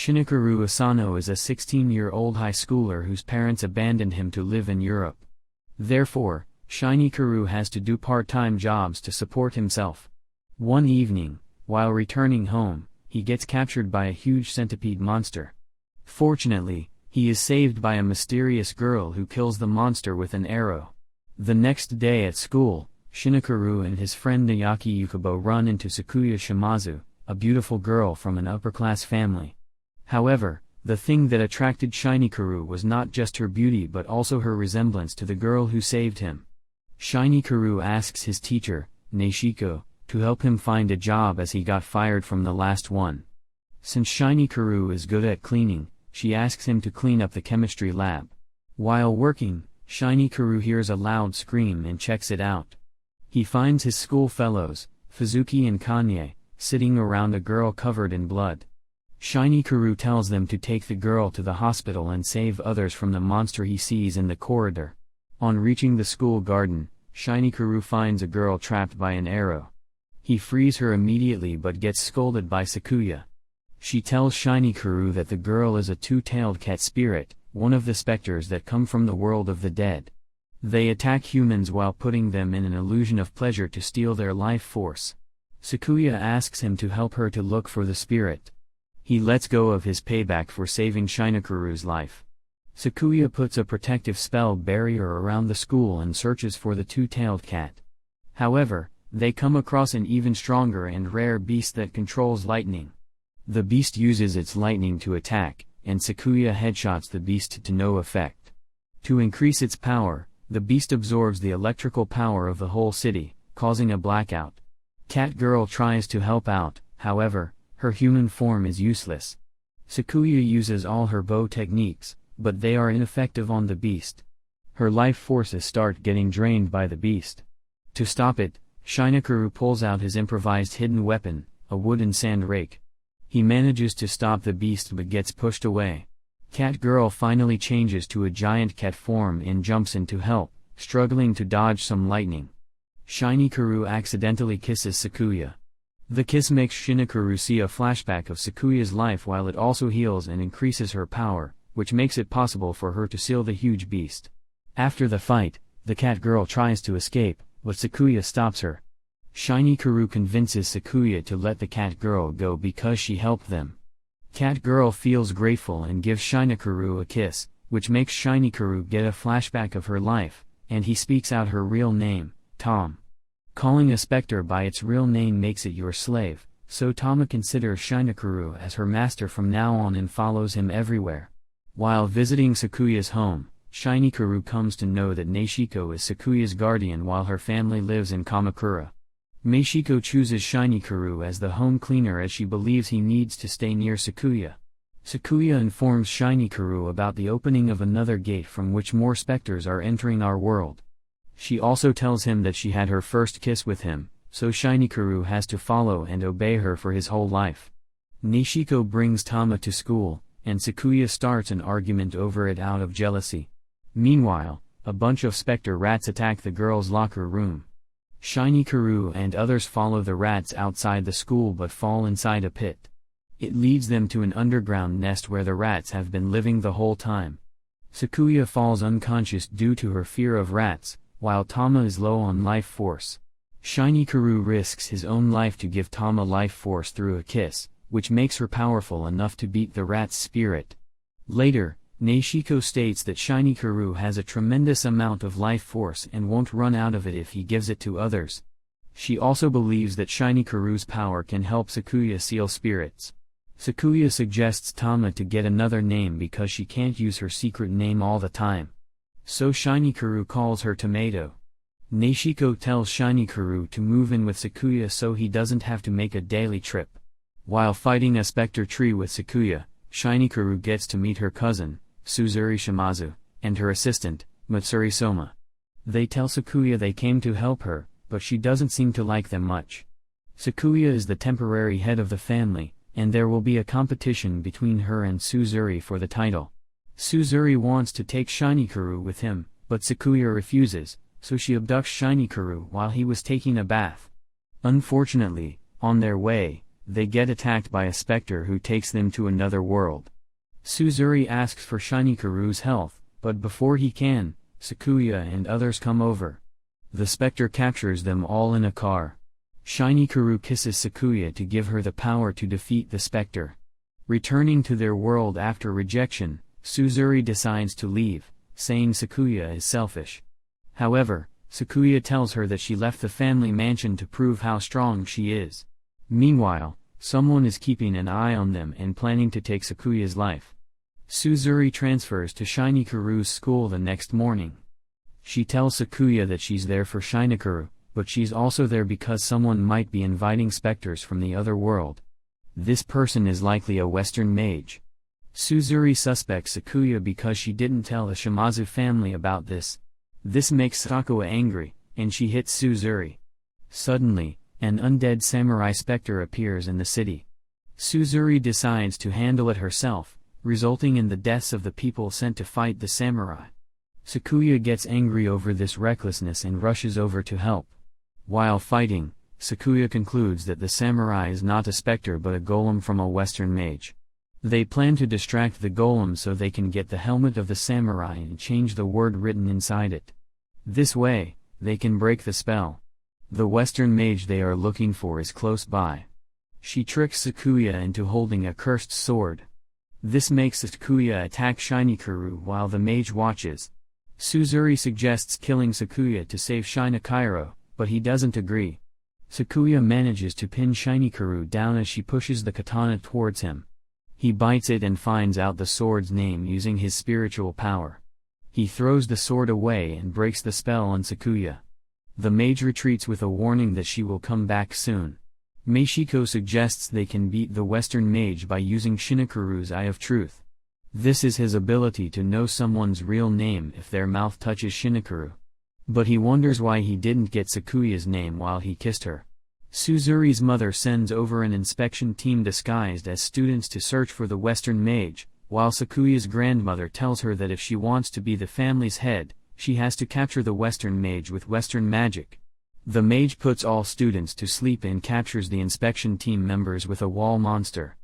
Shinichirou Asano is a 16-year-old high schooler whose parents abandoned him to live in Europe. Therefore, Shinichirou has to do part-time jobs to support himself. One evening, while returning home, he gets captured by a huge centipede monster. Fortunately, he is saved by a mysterious girl who kills the monster with an arrow. The next day at school, Shinichirou and his friend Nayaki Yukubo run into Sakuya Shimazu, a beautiful girl from an upper-class family. However, the thing that attracted Shinichirou was not just her beauty but also her resemblance to the girl who saved him. Shinichirou asks his teacher, Neshiko, to help him find a job as he got fired from the last one. Since Shinichirou is good at cleaning, she asks him to clean up the chemistry lab. While working, Shinichirou hears a loud scream and checks it out. He finds his school fellows, Fuzuki and Kanye, sitting around a girl covered in blood. Shinichirou tells them to take the girl to the hospital and save others from the monster he sees in the corridor. On reaching the school garden, Shinichirou finds a girl trapped by an arrow. He frees her immediately but gets scolded by Sakuya. She tells Shinichirou that the girl is a two-tailed cat spirit, one of the specters that come from the world of the dead. They attack humans while putting them in an illusion of pleasure to steal their life force. Sakuya asks him to help her to look for the spirit. He lets go of his payback for saving Shinichirou's life. Sakuya puts a protective spell barrier around the school and searches for the two-tailed cat. However, they come across an even stronger and rare beast that controls lightning. The beast uses its lightning to attack, and Sakuya headshots the beast to no effect. To increase its power, the beast absorbs the electrical power of the whole city, causing a blackout. Cat Girl tries to help out, however, her human form is useless. Sakuya uses all her bow techniques, but they are ineffective on the beast. Her life forces start getting drained by the beast. To stop it, Shinichirou pulls out his improvised hidden weapon, a wooden sand rake. He manages to stop the beast but gets pushed away. Cat Girl finally changes to a giant cat form and jumps in to help, struggling to dodge some lightning. Shinichirou accidentally kisses Sakuya. The kiss makes Shinichirou see a flashback of Sakuya's life while it also heals and increases her power, which makes it possible for her to seal the huge beast. After the fight, the cat girl tries to escape, but Sakuya stops her. Shinichirou convinces Sakuya to let the cat girl go because she helped them. Cat girl feels grateful and gives Shinichirou a kiss, which makes Shinichirou get a flashback of her life, and he speaks out her real name, Tom. Calling a specter by its real name makes it your slave, so Tama considers Shinichirou as her master from now on and follows him everywhere. While visiting Sakuya's home, Shinichirou comes to know that Neshiko is Sakuya's guardian while her family lives in Kamakura. Meishiko chooses Shinichirou as the home cleaner as she believes he needs to stay near Sakuya. Sakuya informs Shinichirou about the opening of another gate from which more specters are entering our world. She also tells him that she had her first kiss with him, so Shinichirou has to follow and obey her for his whole life. Neshiko brings Tama to school, and Sakuya starts an argument over it out of jealousy. Meanwhile, a bunch of specter rats attack the girls' locker room. Shinichirou and others follow the rats outside the school but fall inside a pit. It leads them to an underground nest where the rats have been living the whole time. Sakuya falls unconscious due to her fear of rats, while Tama is low on life force. Shinichirou risks his own life to give Tama life force through a kiss, which makes her powerful enough to beat the rat's spirit. Later, Neshiko states that Shinichirou has a tremendous amount of life force and won't run out of it if he gives it to others. She also believes that Shinichirou's power can help Sakuya seal spirits. Sakuya suggests Tama to get another name because she can't use her secret name all the time. So Shinichirou calls her Tomato. Neshiko tells Shinichirou to move in with Sakuya so he doesn't have to make a daily trip. While fighting a specter tree with Sakuya, Shinichirou gets to meet her cousin, Sakuya Shimazu, and her assistant, Matsuri Soma. They tell Sakuya they came to help her, but she doesn't seem to like them much. Sakuya is the temporary head of the family, and there will be a competition between her and Suzuri for the title. Suzuri wants to take Shinichirou with him, but Sakuya refuses, so she abducts Shinichirou while he was taking a bath. Unfortunately, on their way, they get attacked by a specter who takes them to another world. Suzuri asks for Shinichirou's health, but before he can, Sakuya and others come over. The specter captures them all in a car. Shinichirou kisses Sakuya to give her the power to defeat the specter. Returning to their world after rejection, Suzuri decides to leave, saying Sakuya is selfish. However, Sakuya tells her that she left the family mansion to prove how strong she is. Meanwhile, someone is keeping an eye on them and planning to take Sakuya's life. Suzuri transfers to Shinichirou's school the next morning. She tells Sakuya that she's there for Shinichirou, but she's also there because someone might be inviting specters from the other world. This person is likely a Western mage. Suzuri suspects Sakuya because she didn't tell the Shimazu family about this. This makes Sakuya angry, and she hits Suzuri. Suddenly, an undead samurai specter appears in the city. Suzuri decides to handle it herself, resulting in the deaths of the people sent to fight the samurai. Sakuya gets angry over this recklessness and rushes over to help. While fighting, Sakuya concludes that the samurai is not a specter but a golem from a Western mage. They plan to distract the golem so they can get the helmet of the samurai and change the word written inside it. This way, they can break the spell. The Western mage they are looking for is close by. She tricks Sakuya into holding a cursed sword. This makes Sakuya attack Shinichirou while the mage watches. Suzuri suggests killing Sakuya to save Shinichirou, but he doesn't agree. Sakuya manages to pin Shinichirou down as she pushes the katana towards him. He bites it and finds out the sword's name using his spiritual power. He throws the sword away and breaks the spell on Sakuya. The mage retreats with a warning that she will come back soon. Meishiko suggests they can beat the Western mage by using Shinichirou's Eye of Truth. This is his ability to know someone's real name if their mouth touches Shinichirou. But he wonders why he didn't get Sakuya's name while he kissed her. Suzuri's mother sends over an inspection team disguised as students to search for the Western mage, while Sakuya's grandmother tells her that if she wants to be the family's head, she has to capture the Western mage with Western magic. The mage puts all students to sleep and captures the inspection team members with a wall monster.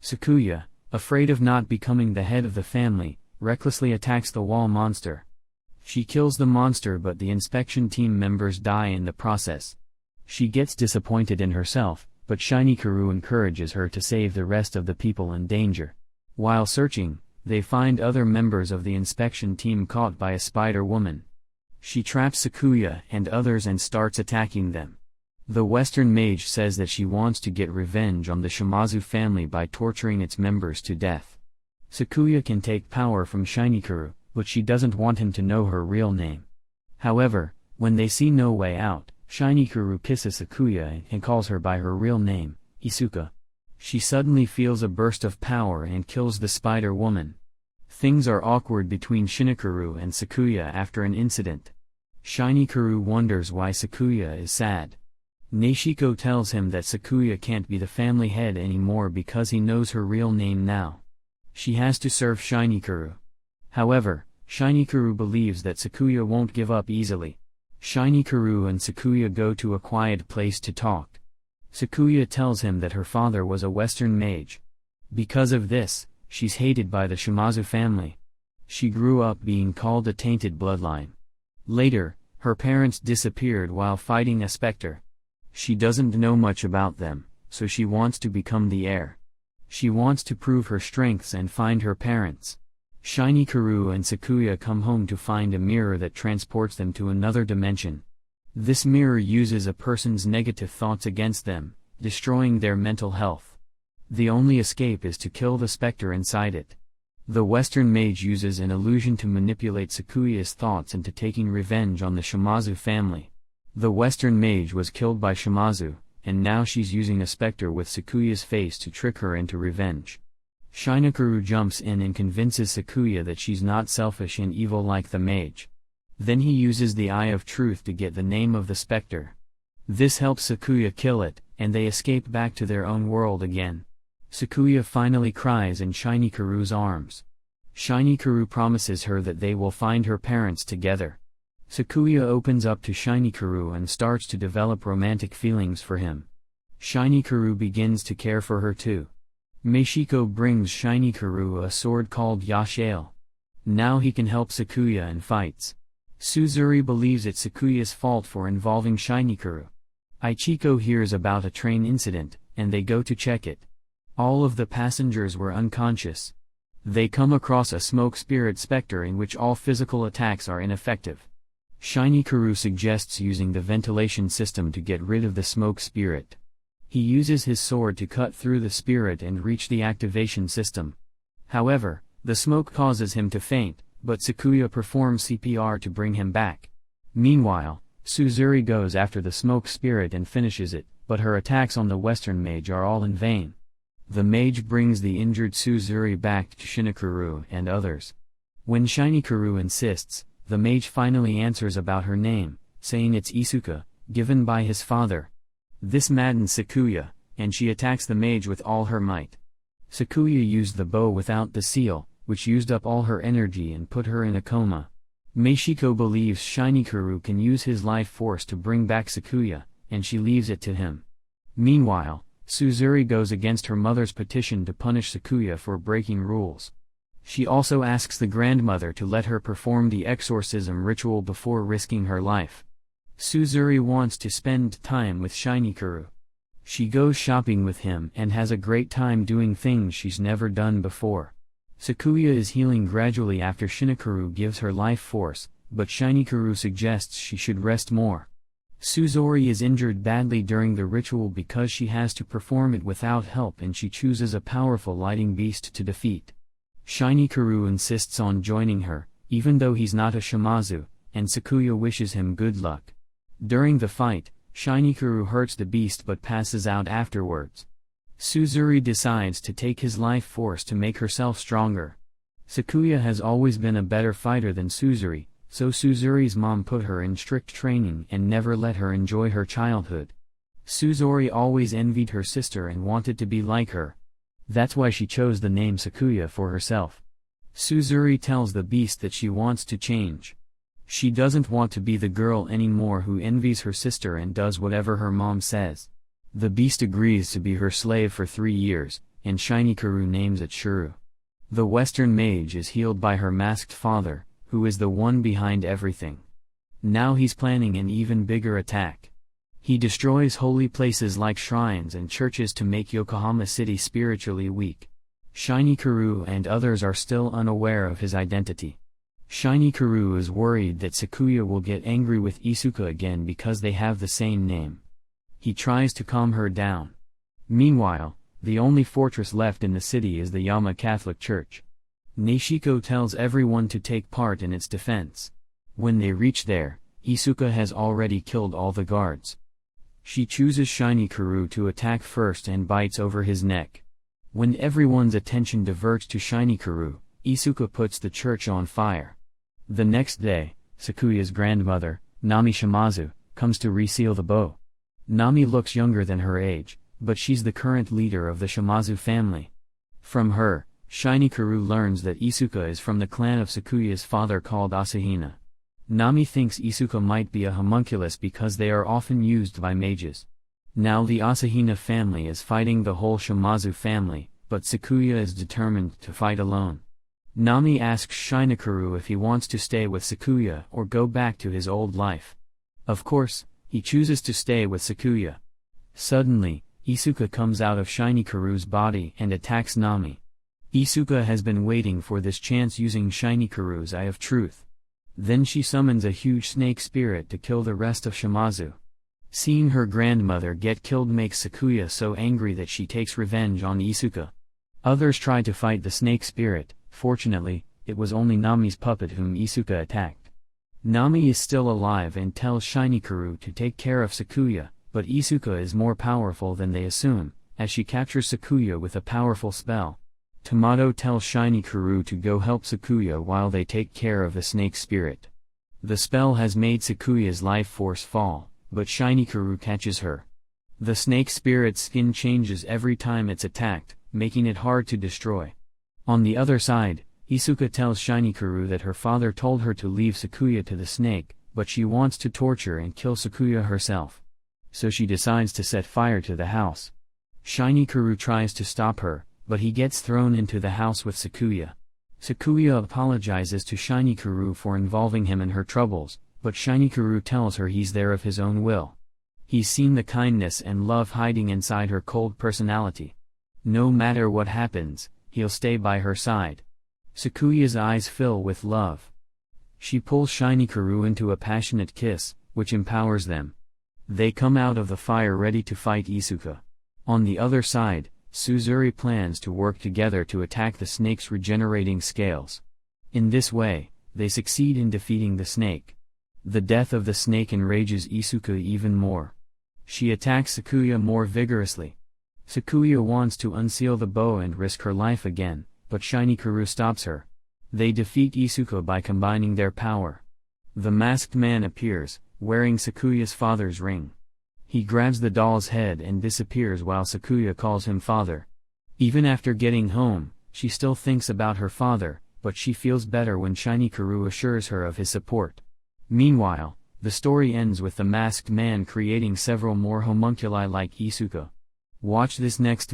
Sakuya, afraid of not becoming the head of the family, recklessly attacks the wall monster. She kills the monster but the inspection team members die in the process. She gets disappointed in herself, but Shinichirou encourages her to save the rest of the people in danger. While searching, they find other members of the inspection team caught by a spider woman. She traps Sakuya and others and starts attacking them. The Western mage says that she wants to get revenge on the Shimazu family by torturing its members to death. Sakuya can take power from Shinichirou, but she doesn't want him to know her real name. However, when they see no way out, Shinichirou kisses Sakuya and calls her by her real name, Isuca. She suddenly feels a burst of power and kills the spider woman. Things are awkward between Shinichirou and Sakuya after an incident. Shinichirou wonders why Sakuya is sad. Neishiko tells him that Sakuya can't be the family head anymore because he knows her real name now. She has to serve Shinichirou. However, Shinichirou believes that Sakuya won't give up easily. Shinichirou and Sakuya go to a quiet place to talk. Sakuya tells him that her father was a Western mage. Because of this, she's hated by the Shimazu family. She grew up being called a tainted bloodline. Later, her parents disappeared while fighting a specter. She doesn't know much about them, so she wants to become the heir. She wants to prove her strengths and find her parents. Shinichirou and Sakuya come home to find a mirror that transports them to another dimension. This mirror uses a person's negative thoughts against them, destroying their mental health. The only escape is to kill the specter inside it. The Western mage uses an illusion to manipulate Sakuya's thoughts into taking revenge on the Shimazu family. The Western mage was killed by Shimazu, and now she's using a specter with Sakuya's face to trick her into revenge. Shinichirou jumps in and convinces Sakuya that she's not selfish and evil like the mage. Then he uses the Eye of Truth to get the name of the specter. This helps Sakuya kill it, and they escape back to their own world again. Sakuya finally cries in Shinichirou's arms. Shinichirou promises her that they will find her parents together. Sakuya opens up to Shinichirou and starts to develop romantic feelings for him. Shinichirou begins to care for her too. Meishiko brings Shinichirou a sword called Yashale. Now he can help Sakuya in fights. Suzuri believes it's Sakuya's fault for involving Shinichirou. Ichiko hears about a train incident, and they go to check it. All of the passengers were unconscious. They come across a smoke spirit specter in which all physical attacks are ineffective. Shinichirou suggests using the ventilation system to get rid of the smoke spirit. He uses his sword to cut through the spirit and reach the activation system. However, the smoke causes him to faint, but Sakuya performs CPR to bring him back. Meanwhile, Suzuri goes after the smoke spirit and finishes it, but her attacks on the Western mage are all in vain. The mage brings the injured Suzuri back to Shinichirou and others. When Shinichirou insists, the mage finally answers about her name, saying it's Isuca, given by his father. This maddens Sakuya, and she attacks the mage with all her might. Sakuya used the bow without the seal, which used up all her energy and put her in a coma. Meishiko believes Shinichirou can use his life force to bring back Sakuya, and she leaves it to him. Meanwhile, Suzuri goes against her mother's petition to punish Sakuya for breaking rules. She also asks the grandmother to let her perform the exorcism ritual before risking her life. Suzuri wants to spend time with Shinichirou. She goes shopping with him and has a great time doing things she's never done before. Sakuya is healing gradually after Shinichirou gives her life force, but Shinichirou suggests she should rest more. Suzuri is injured badly during the ritual because she has to perform it without help, and she chooses a powerful lighting beast to defeat. Shinichirou insists on joining her, even though he's not a Shimazu, and Sakuya wishes him good luck. During the fight, Shinichirou hurts the beast but passes out afterwards. Suzuri decides to take his life force to make herself stronger. Sakuya has always been a better fighter than Suzuri, so Suzuri's mom put her in strict training and never let her enjoy her childhood. Suzuri always envied her sister and wanted to be like her. That's why she chose the name Sakuya for herself. Suzuri tells the beast that she wants to change. She doesn't want to be the girl anymore who envies her sister and does whatever her mom says. The beast agrees to be her slave for 3 years, and Shinichirou names it Shuru. The Western mage is healed by her masked father, who is the one behind everything. Now he's planning an even bigger attack. He destroys holy places like shrines and churches to make Yokohama City spiritually weak. Shinichirou and others are still unaware of his identity. Shinichirou is worried that Sakuya will get angry with Isuca again because they have the same name. He tries to calm her down. Meanwhile, the only fortress left in the city is the Yama Catholic Church. Neishiko tells everyone to take part in its defense. When they reach there, Isuca has already killed all the guards. She chooses Shinichirou to attack first and bites over his neck. When everyone's attention diverts to Shinichirou, Isuca puts the church on fire. The next day, Sakuya's grandmother, Nami Shimazu, comes to reseal the bow. Nami looks younger than her age, but she's the current leader of the Shimazu family. From her, Shinichirou learns that Isuca is from the clan of Sakuya's father called Asahina. Nami thinks Isuca might be a homunculus because they are often used by mages. Now the Asahina family is fighting the whole Shimazu family, but Sakuya is determined to fight alone. Nami asks Shinichirou if he wants to stay with Sakuya or go back to his old life. Of course, he chooses to stay with Sakuya. Suddenly, Isuca comes out of Shinichirou's body and attacks Nami. Isuca has been waiting for this chance using Shinichirou's Eye of Truth. Then she summons a huge snake spirit to kill the rest of Shimazu. Seeing her grandmother get killed makes Sakuya so angry that she takes revenge on Isuca. Others try to fight the snake spirit. Fortunately, it was only Nami's puppet whom Isuca attacked. Nami is still alive and tells Shinichirou to take care of Sakuya, but Isuca is more powerful than they assume, as she captures Sakuya with a powerful spell. Tomato tells Shinichirou to go help Sakuya while they take care of the snake spirit. The spell has made Sakuya's life force fall, but Shinichirou catches her. The snake spirit's skin changes every time it's attacked, making it hard to destroy. On the other side, Isuca tells Shinichirou that her father told her to leave Sakuya to the snake, but she wants to torture and kill Sakuya herself. so she decides to set fire to the house. Shinichirou tries to stop her, but he gets thrown into the house with Sakuya. Sakuya apologizes to Shinichirou for involving him in her troubles, but Shinichirou tells her he's there of his own will. He's seen the kindness and love hiding inside her cold personality. No matter what happens, he'll stay by her side. Sakuya's eyes fill with love. She pulls Shinichirou into a passionate kiss, which empowers them. They come out of the fire ready to fight Isuca. On the other side, Suzuri plans to work together to attack the snake's regenerating scales. In this way, they succeed in defeating the snake. The death of the snake enrages Isuca even more. She attacks Sakuya more vigorously. Sakuya wants to unseal the bow and risk her life again, but Shinichirou stops her. They defeat Isuca by combining their power. The masked man appears, wearing Sakuya's father's ring. He grabs the doll's head and disappears while Sakuya calls him father. Even after getting home, she still thinks about her father, but she feels better when Shinichirou assures her of his support. Meanwhile, the story ends with the masked man creating several more homunculi like Isuca. Watch this next